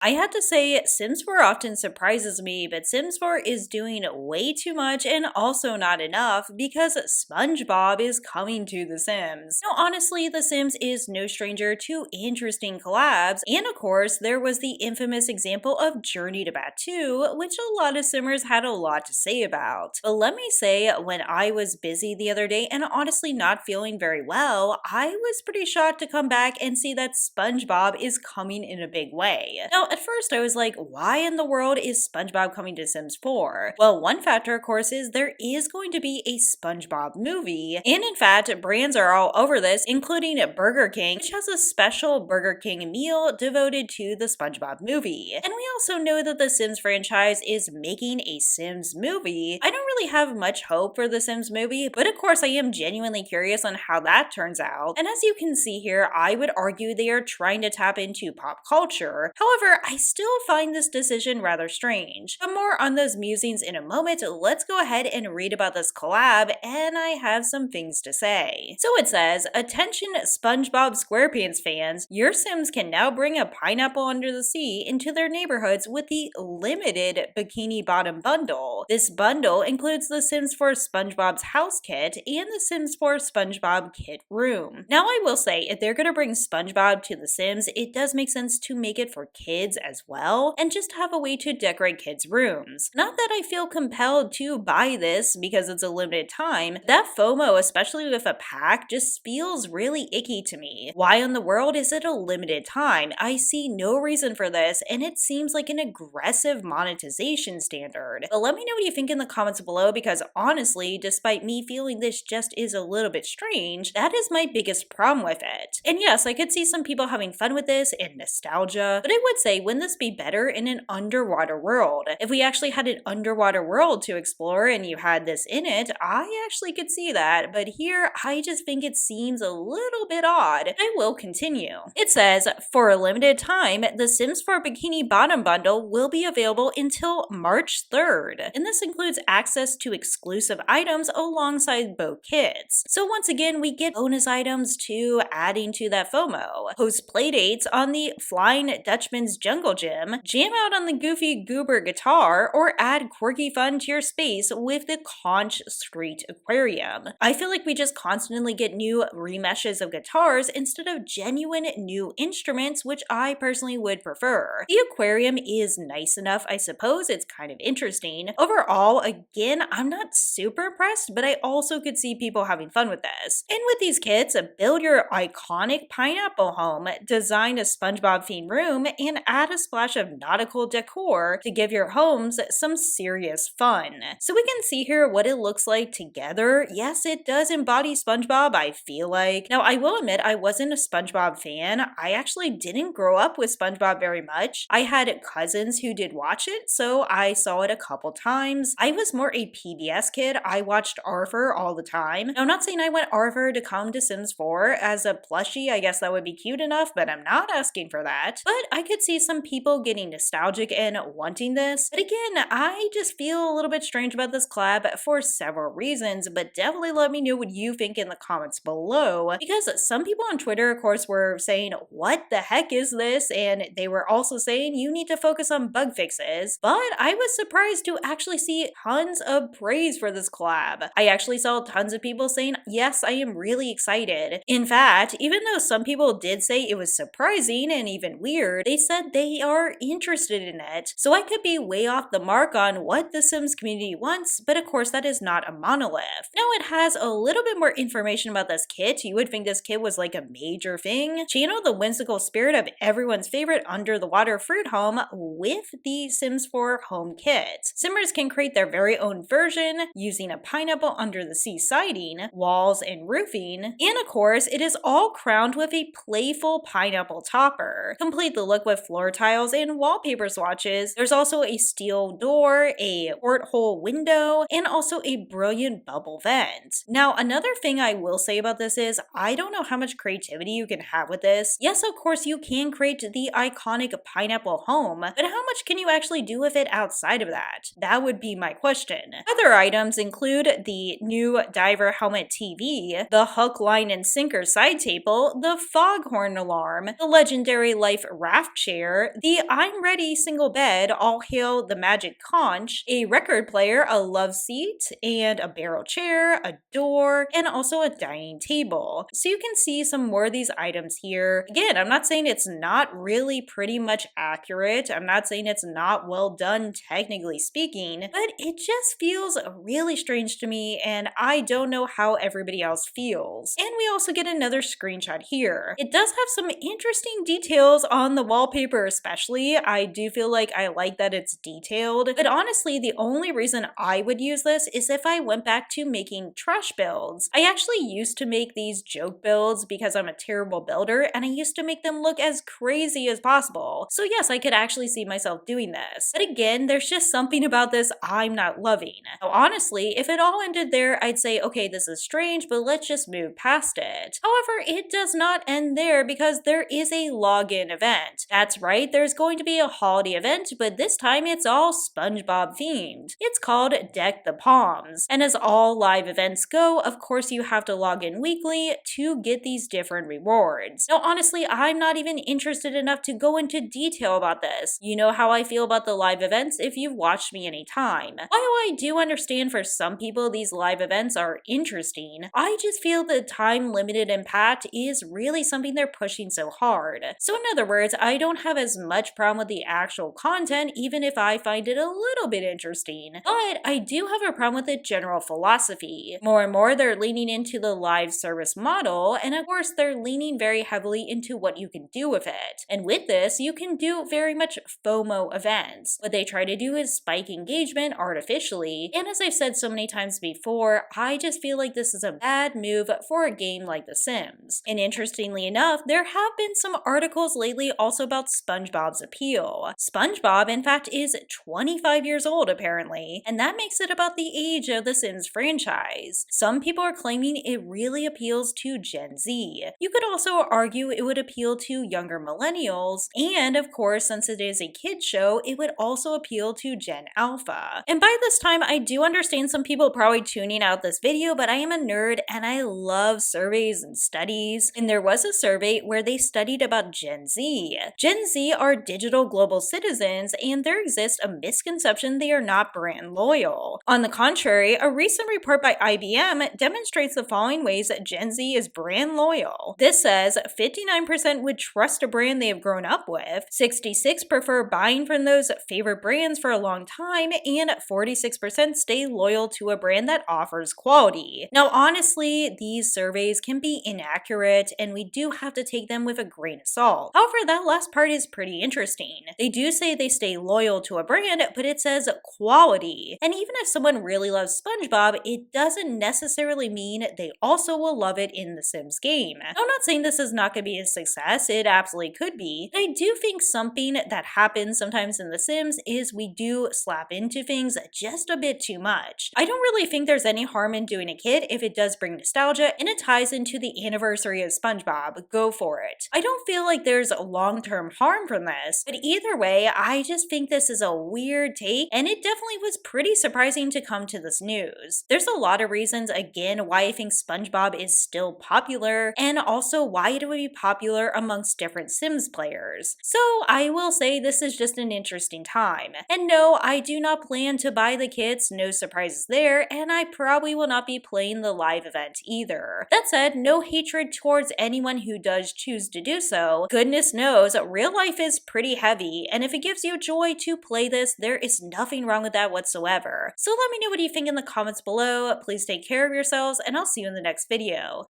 I had to say, Sims 4 often surprises me, but Sims 4 is doing way too much and also not enough because SpongeBob is coming to The Sims. Now, honestly, The Sims is no stranger to interesting collabs, and of course, there was the infamous example of Journey to Batu, which a lot of Simmers had a lot to say about. But let me say, when I was busy the other day and honestly not feeling very well, I was pretty shocked to come back and see that SpongeBob is coming in a big way. Now, at first I was like, why in the world is SpongeBob coming to Sims 4? Well, one factor, of course, is there is going to be a SpongeBob movie. And in fact, brands are all over this, including Burger King, which has a special Burger King meal devoted to the SpongeBob movie. And we also know that the Sims franchise is making a Sims movie. I don't really have much hope for the Sims movie, but of course I am genuinely curious on how that turns out. And as you can see here, I would argue they are trying to tap into pop culture. However, I still find this decision rather strange. But more on those musings in a moment, let's go ahead and read about this collab, and I have some things to say. So it says, attention SpongeBob SquarePants fans, your Sims can now bring a pineapple under the sea into their neighborhoods with the limited Bikini Bottom Bundle. This bundle includes the Sims 4 SpongeBob's house kit and the Sims 4 SpongeBob kit room. Now I will say, if they're gonna bring SpongeBob to The Sims, it does make sense to make it for kids as well, and just have a way to decorate kids' rooms. Not that I feel compelled to buy this because it's a limited time. That FOMO, especially with a pack, just feels really icky to me. Why in the world is it a limited time? I see no reason for this, and it seems like an aggressive monetization standard. But let me know what you think in the comments below, because honestly, despite me feeling this just is a little bit strange, that is my biggest problem with it. And yes, I could see some people having fun with this and nostalgia, but I would say, wouldn't this be better in an underwater world? If we actually had an underwater world to explore and you had this in it, I actually could see that, but here I just think it seems a little bit odd. I will continue. It says, for a limited time, the Sims 4 Bikini Bottom Bundle will be available until March 3rd, and this includes access to exclusive items alongside both kits. So once again, we get bonus items too, adding to that FOMO. Host playdates on the Flying Dutchman's Jungle Gym, jam out on the Goofy Goober guitar, or add quirky fun to your space with the Conch Street Aquarium. I feel like we just constantly get new remeshes of guitars instead of genuine new instruments, which I personally would prefer. The aquarium is nice enough, I suppose. It's kind of interesting. Overall, again, I'm not super impressed, but I also could see people having fun with this. And with these kits, build your iconic pineapple home, design a SpongeBob themed room, and add a splash of nautical decor to give your homes some serious fun. So we can see here what it looks like together. Yes, it does embody SpongeBob, I feel like. Now, I will admit I wasn't a SpongeBob fan. I actually didn't grow up with SpongeBob very much. I had cousins who did watch it, so I saw it a couple times. I was more a PBS kid. I watched Arthur all the time. Now, I'm not saying I want Arthur to come to Sims 4 as a plushie. I guess that would be cute enough, but I'm not asking for that. But I could see some people getting nostalgic and wanting this. But again, I just feel a little bit strange about this collab for several reasons, but definitely let me know what you think in the comments below, because some people on Twitter, of course, were saying, what the heck is this? And they were also saying you need to focus on bug fixes. But I was surprised to actually see tons of praise for this collab. I actually saw tons of people saying, yes, I am really excited. In fact, even though some people did say it was surprising and even weird, they said they are interested in it. So I could be way off the mark on what the Sims community wants, but of course that is not a monolith. Now it has a little bit more information about this kit. You would think this kit was like a major thing. Channel the whimsical spirit of everyone's favorite under the water fruit home with the Sims 4 home kit. Simmers can create their very own version using a pineapple under the sea siding, walls, and roofing. And of course, it is all crowned with a playful pineapple topper. Complete the look with floor tiles and wallpaper swatches. There's also a steel door, a porthole window, and also a brilliant bubble vent. Now, another thing I will say about this is I don't know how much creativity you can have with this. Yes, of course, you can create the iconic pineapple home, but how much can you actually do with it outside of that? That would be my question. Other items include the new diver helmet TV, the hook, line, and sinker side table, the foghorn alarm, the legendary life raft chair, chair, the I'm ready single bed, all hail the magic conch, a record player, a love seat, and a barrel chair, a door, and also a dining table. So you can see some more of these items here. Again, I'm not saying it's not really pretty much accurate. I'm not saying it's not well done technically speaking, but it just feels really strange to me and I don't know how everybody else feels. And we also get another screenshot here. It does have some interesting details on the wallpaper especially. I do feel like I like that it's detailed, but honestly the only reason I would use this is if I went back to making trash builds. I actually used to make these joke builds because I'm a terrible builder and I used to make them look as crazy as possible. So yes, I could actually see myself doing this. But again, there's just something about this I'm not loving. Now honestly, if it all ended there, I'd say, okay, this is strange, but let's just move past it. However, it does not end there because there is a login event. That's right, there's going to be a holiday event, but this time it's all SpongeBob themed. It's called Deck the Palms. And as all live events go, of course you have to log in weekly to get these different rewards. Now honestly, I'm not even interested enough to go into detail about this. You know how I feel about the live events if you've watched me any time. While I do understand for some people these live events are interesting, I just feel the time limited impact is really something they're pushing so hard. So in other words, I don't have as much problem with the actual content even if I find it a little bit interesting, but I do have a problem with the general philosophy. More and more they're leaning into the live service model, and of course they're leaning very heavily into what you can do with it. And with this, you can do very much FOMO events. What they try to do is spike engagement artificially, and as I've said so many times before, I just feel like this is a bad move for a game like The Sims. And interestingly enough, there have been some articles lately also about SpongeBob's appeal. SpongeBob, in fact, is 25 years old apparently, and that makes it about the age of the Sims franchise. Some people are claiming it really appeals to Gen Z. You could also argue it would appeal to younger millennials, and of course, since it is a kids show, it would also appeal to Gen Alpha. And by this time, I do understand some people probably tuning out this video, but I am a nerd and I love surveys and studies. And there was a survey where they studied about Gen Z. Gen Z are digital global citizens, and there exists a misconception they are not brand loyal. On the contrary, a recent report by IBM demonstrates the following ways that Gen Z is brand loyal. This says 59% would trust a brand they have grown up with, 66% prefer buying from those favorite brands for a long time, and 46% stay loyal to a brand that offers quality. Now honestly, these surveys can be inaccurate and we do have to take them with a grain of salt. However, that last part is pretty interesting. They do say they stay loyal to a brand, but it says quality. And even if someone really loves SpongeBob, it doesn't necessarily mean they also will love it in the Sims game. Now, I'm not saying this is not going to be a success, it absolutely could be. I do think something that happens sometimes in the Sims is we do slap into things just a bit too much. I don't really think there's any harm in doing a kid if it does bring nostalgia and it ties into the anniversary of SpongeBob. Go for it. I don't feel like there's a long-term harm from this, but either way, I just think this is a weird take, and it definitely was pretty surprising to come to this news. There's a lot of reasons, again, why I think SpongeBob is still popular, and also why it would be popular amongst different Sims players. So I will say this is just an interesting time. And no, I do not plan to buy the kits, no surprises there, and I probably will not be playing the live event either. That said, no hatred towards anyone who does choose to do so. Goodness knows, real life is pretty heavy, and if it gives you joy to play this, there is nothing wrong with that whatsoever. So let me know what you think in the comments below. Please take care of yourselves, and I'll see you in the next video.